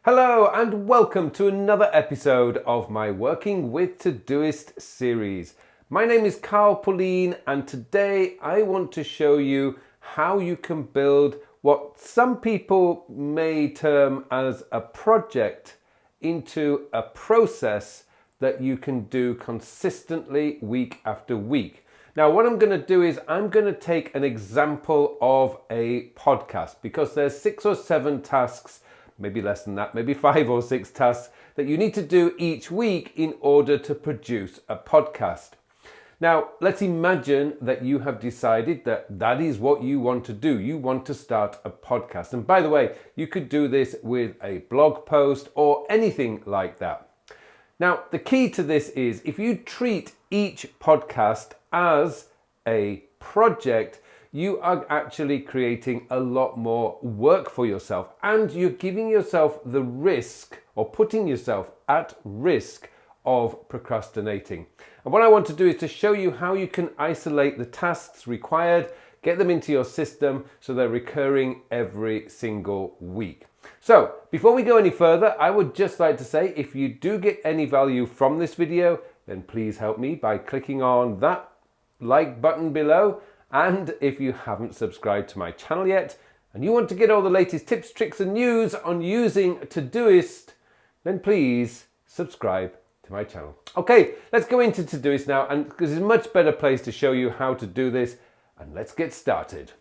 Hello and welcome to another episode of my Working with Todoist series. My name is Pullein and today I want to show you how you can build what some people may term as a project into a process that you can do consistently week after week. Now what I'm going to do is I'm going to take an example of a podcast because there's 6 or 7 tasks, maybe less than that, maybe 5 or 6 tasks that you need to do each week in order to produce a podcast. Now, let's imagine that you have decided that that is what you want to do. You want to start a podcast. And by the way, you could do this with a blog post or anything like that. Now, the key to this is if you treat each podcast as a project, you are actually creating a lot more work for yourself and you're giving yourself the risk or putting yourself at risk of procrastinating. And what I want to do is to show you how you can isolate the tasks required, get them into your system so they're recurring every single week. So before we go any further, I would just like to say if you do get any value from this video, then please help me by clicking on that like button below. And if you haven't subscribed to my channel yet and you want to get all the latest tips, tricks and news on using Todoist, then please subscribe to my channel. Okay, let's go into Todoist now, and because it's a much better place to show you how to do this, and let's get started.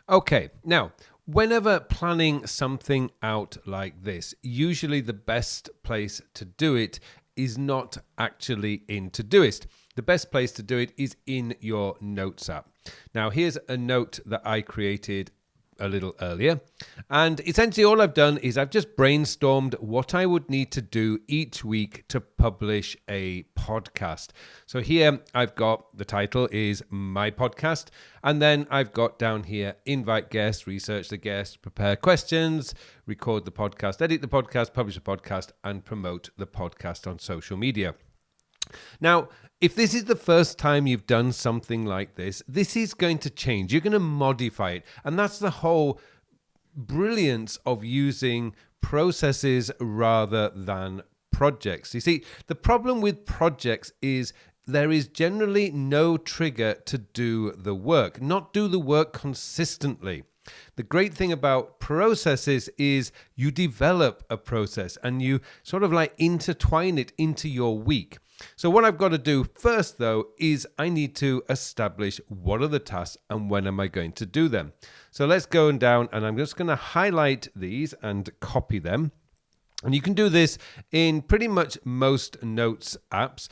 Okay, now whenever planning something out like this, usually the best place to do it is not actually in Todoist. The best place to do it is in your Notes app. Now, here's a note that I created a little earlier. And essentially all I've done is I've just brainstormed what I would need to do each week to publish a podcast. So here I've got the title is My Podcast. And then I've got down here, invite guests, research the guests, prepare questions, record the podcast, edit the podcast, publish the podcast, and promote the podcast on social media. Now, if this is the first time you've done something like this, this is going to change. You're going to modify it. And that's the whole brilliance of using processes rather than projects. You see, the problem with projects is there is generally no trigger to do the work, not do the work consistently. The great thing about processes is you develop a process and you sort of like intertwine it into your week. So what I've got to do first, though, is I need to establish what are the tasks and when am I going to do them. So let's go down and I'm just going to highlight these and copy them. And you can do this in pretty much most Notes apps.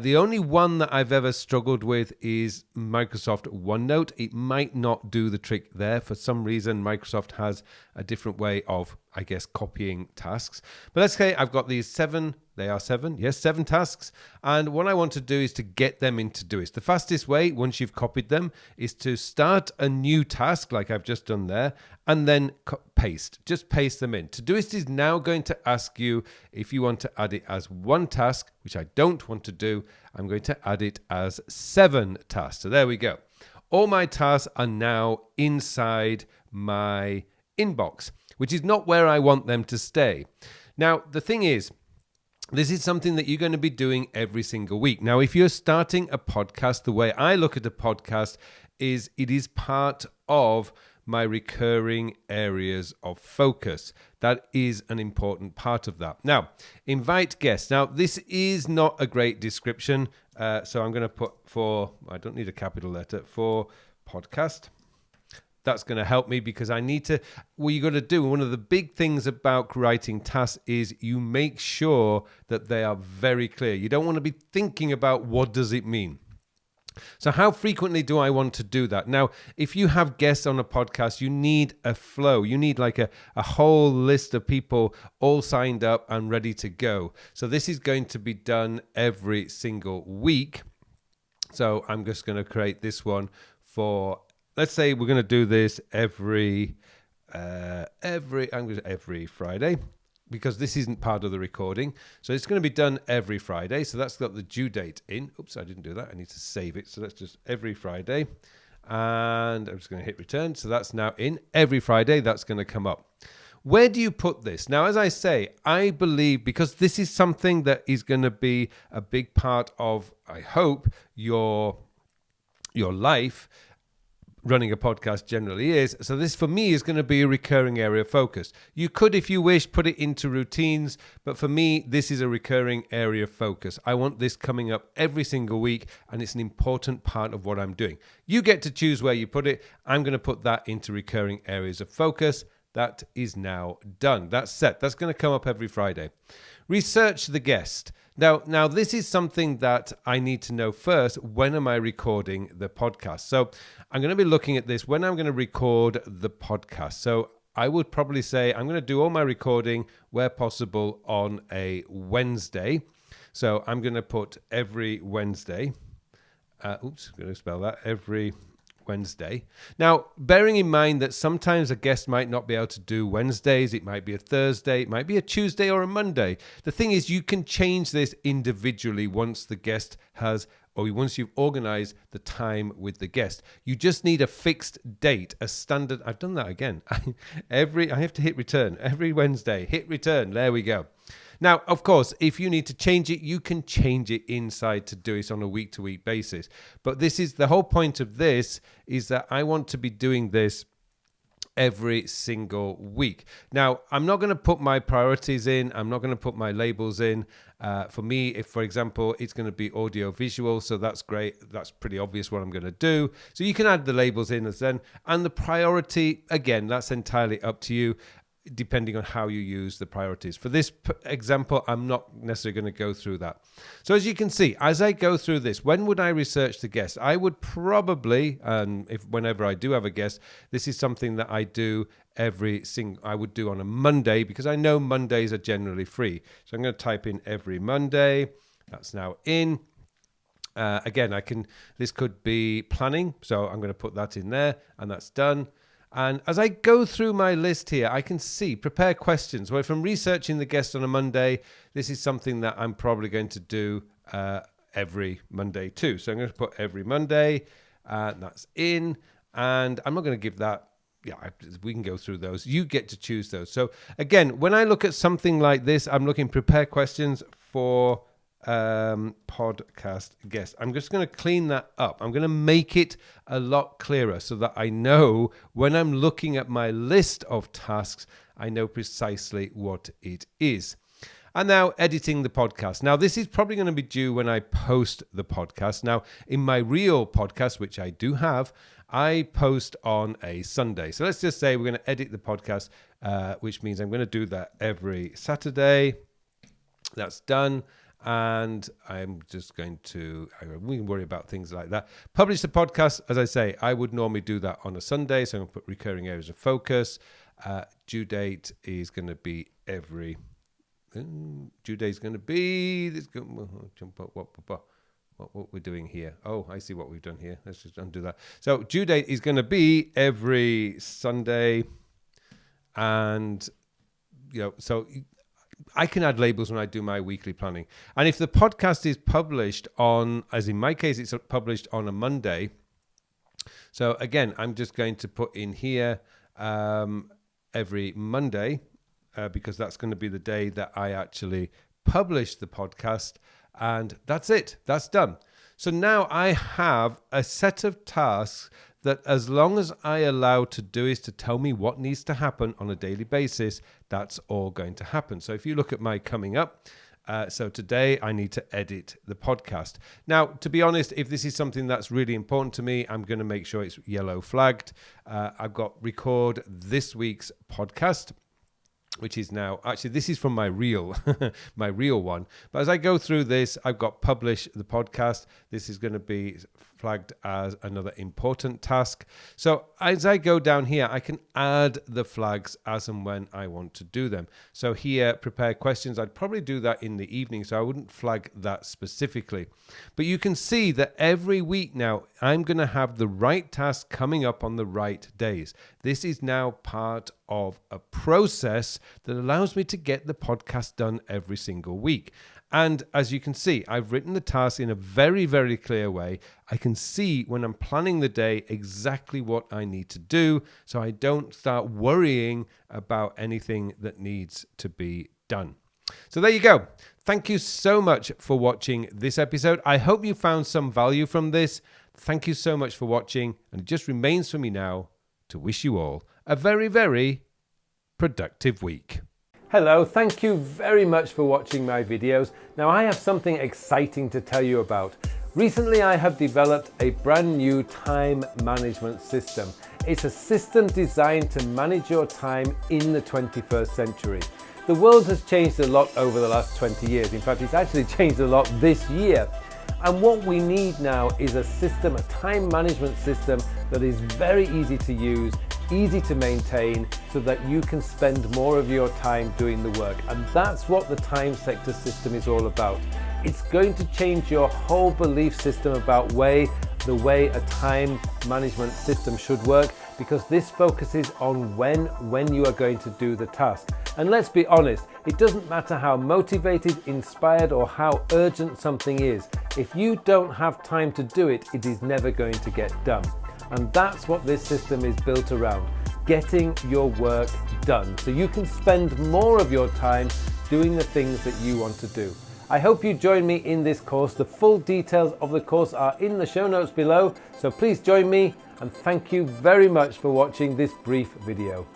The only one that I've ever struggled with is Microsoft OneNote. It might not do the trick there. For some reason, Microsoft has a different way of, I guess, copying tasks. But let's say I've got these 7. They are 7. Yes, 7 tasks. And what I want to do is to get them into Todoist. The fastest way, once you've copied them, is to start a new task like I've just done there and then paste. Just paste them in. Todoist is now going to ask you if you want to add it as 1 task, which I don't want to do. I'm going to add it as 7 tasks. So there we go. All my tasks are now inside my inbox, which is not where I want them to stay. Now, the thing is, this is something that you're going to be doing every single week. Now, if you're starting a podcast, the way I look at a podcast is it is part of my recurring areas of focus. That is an important part of that. Now, invite guests. Now, this is not a great description. So I'm going to put I don't need a capital letter, for podcast. That's going to help me because I need to, what you got to do, one of the big things about writing tasks is you make sure that they are very clear. You don't want to be thinking about what does it mean. So how frequently do I want to do that? Now, if you have guests on a podcast, you need a flow. You need like a whole list of people all signed up and ready to go. So this is going to be done every single week. So I'm just going to create this one for, let's say we're going to do this every Friday, because this isn't part of the recording. So it's going to be done every Friday. So that's got the due date in. Oops, I didn't do that. I need to save it. So that's just every Friday. And I'm just going to hit return. So that's now in every Friday. That's going to come up. where do you put this? Now, as I say, I believe because this is something that is going to be a big part of, I hope, your life. Running a podcast generally is. So this for me is going to be a recurring area of focus. You could, if you wish, put it into routines, but for me, this is a recurring area of focus. I want this coming up every single week, and it's an important part of what I'm doing. You get to choose where you put it. I'm going to put that into recurring areas of focus. That is now done. That's set. That's going to come up every Friday. Research the guest. Now, this is something that I need to know first. When am I recording the podcast? So I'm going to be looking at this when I'm going to record the podcast. So I would probably say I'm going to do all my recording where possible on a Wednesday. So I'm going to put every Wednesday. I'm going to spell that every Wednesday. Now, bearing in mind that sometimes a guest might not be able to do Wednesdays, it might be a Thursday, it might be a Tuesday or a Monday. The thing is, you can change this individually once the guest has, or once you've organized the time with the guest. You just need a fixed date, a standard. I've done that again. I have to hit return every Wednesday. Hit return. There we go. Now, of course, if you need to change it, you can change it inside Todoist on a week-to-week basis. But this is the whole point of this, is that I want to be doing this every single week. Now, I'm not going to put my priorities in. I'm not going to put my labels in. For me, if, for example, it's going to be audio visual, so that's great. That's pretty obvious what I'm going to do. So you can add the labels in as then. And the priority, again, that's entirely up to you, depending on how you use the priorities. For this example, I'm not necessarily going to go through that. So as you can see, as I go through this, when would I research the guest? I would probably, whenever I do have a guest, this is something that I do I would do on a Monday, because I know Mondays are generally free. So I'm going to type in every Monday. That's now in. Again, this could be planning. So I'm going to put that in there, and that's done. And as I go through my list here, I can see prepare questions. Well, if I'm researching the guest on a Monday, this is something that I'm probably going to do every Monday too. So I'm going to put every Monday, and that's in. And I'm not going to give that. Yeah, we can go through those. You get to choose those. So again, when I look at something like this, I'm looking prepare questions for podcast guest. I'm just going to clean that up. I'm going to make it a lot clearer so that I know when I'm looking at my list of tasks, I know precisely what it is. And now editing the podcast. Now, this is probably going to be due when I post the podcast. Now, in my real podcast, which I do have, I post on a Sunday. So let's just say we're going to edit the podcast, which means I'm going to do that every Saturday. That's done. And I'm just going to, we can worry about things like that. Publish the podcast. As I say, I would normally do that on a Sunday. So I'm going to put recurring areas of focus. Due date is going to be what we're doing here. Oh, I see what we've done here. Let's just undo that. So due date is going to be every Sunday. And, so I can add labels when I do my weekly planning. And if the podcast is published on, as in my case, it's published on a Monday. So again, I'm just going to put in here every Monday because that's going to be the day that I actually publish the podcast. And that's it. That's done. So now I have a set of tasks that as long as I allow Todoist to tell me what needs to happen on a daily basis, that's all going to happen. So if you look at my coming up, so today I need to edit the podcast. Now, to be honest, if this is something that's really important to me, I'm going to make sure it's yellow flagged. I've got record this week's podcast, which is now, actually, this is from my real one. But as I go through this, I've got publish the podcast. This is going to be flagged as another important task. So as I go down here, I can add the flags as and when I want to do them. So here, prepare questions. I'd probably do that in the evening, so I wouldn't flag that specifically. But you can see that every week now, I'm going to have the right task coming up on the right days. This is now part of a process that allows me to get the podcast done every single week. And as you can see, I've written the task in a very, very clear way. I can see when I'm planning the day exactly what I need to do, so I don't start worrying about anything that needs to be done. So there you go. Thank you so much for watching this episode. I hope you found some value from this. Thank you so much for watching, and it just remains for me now to wish you all a very, very productive week. Hello, thank you very much for watching my videos. Now I have something exciting to tell you about. Recently I have developed a brand new time management system. It's a system designed to manage your time in the 21st century. The world has changed a lot over the last 20 years. In fact, it's actually changed a lot this year. And what we need now is a system, a time management system that is very easy to use, easy to maintain, so that you can spend more of your time doing the work. And that's what the time sector system is all about. It's going to change your whole belief system about the way a time management system should work, because this focuses on when you are going to do the task. And let's be honest, it doesn't matter how motivated, inspired, or how urgent something is. If you don't have time to do it, it is never going to get done. And that's what this system is built around, getting your work done, so you can spend more of your time doing the things that you want to do. I hope you join me in this course. The full details of the course are in the show notes below, so please join me, and thank you very much for watching this brief video.